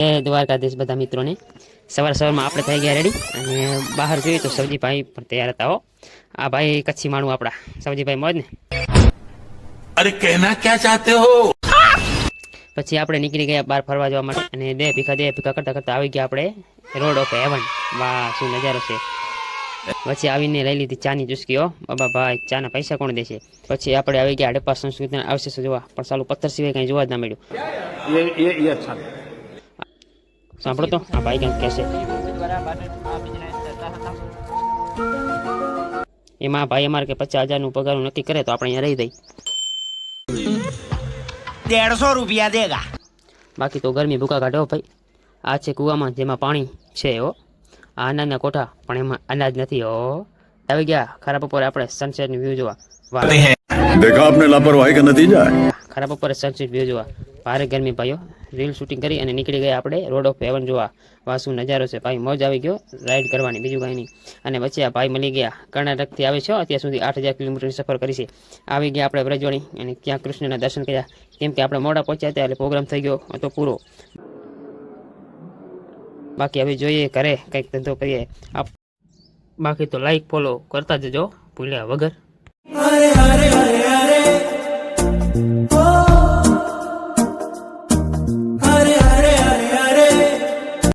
દ્વારકાધીશ બધા મિત્રોને સવારમાં આપણે થઈ ગયા રેડી અને બહાર જોઈએ તો સવજીભાઈ પણ તૈયાર હતા હો આ ભાઈ કચ્છી માણું આપણા સવજીભાઈ મોજ ને अरे कहना क्या चाहते हो પછી આપણે નીકળી ગયા બહાર ફરવા જવા માટે અને દે ભીખા કરતા કરતા આવી ગયા આપણે રોડ ઓફ હેવન વાહ શું નજારો છે પછી આવીને લઈ લીધી ચાની ચુસ્કી હો બાબા ભાઈ ચાના પૈસા કોણ દેશે પછી આપણે આવી ગયા હડપ્પા સંસ્કૃતિના અવશેષો જોવા પણ સાલું પથ્થર સિવાય કંઈ જોવા જ ના મળ્યું ये अच्छा સાંભળો તો આ ભાઈ કંઈક કહેશે એમાં ભાઈ અમારે કે 50,000 પગારનું નક્કી કરે તો આપણે અહીંયા રહી દઈ 150 रुपया देगा બાકી તો ગરમી ભૂકા કાઢો ભાઈ આ છે કૂવામાં જેમાં પાણી છે હો આ અનાજના કોઠા પણ એમાં અનાજ નથી હો આવી ગયા ખરા બપોરે આપણે સનસેટની વ્યૂ જોવા વાહ देखा आपने लापरवाही का नतीजा है ખરા બપોરે સનસેટ વ્યૂ જોવા ભારે ગરમી ભાઈઓ રીલ શૂટિંગ કરી અને નીકળી ગયા આપણે રોડ ઓફ હેવન જોવા વાહ શું નજારો છે ભાઈ મોજ આવી ગયો રાઈડ કરવાની બીજું કાંઈ નહીં અને પછી આ ભાઈ મળી ગયા કર્ણાટકથી આવે છે અત્યાર સુધી 8,000 કિલોમીટરની સફર કરી છે આવી ગયા આપણે વ્રજવાણી અને ત્યાં કૃષ્ણના દર્શન કર્યા કેમ કે આપણે મોડા પહોંચ્યા હતા એટલે પ્રોગ્રામ થઈ ગયો તો પૂરો બાકી હવે જોઈએ ઘરે કંઈક ધંધો કરીએ બાકી તો લાઈક ફોલો કરતા જજો ભૂલ્યા વગર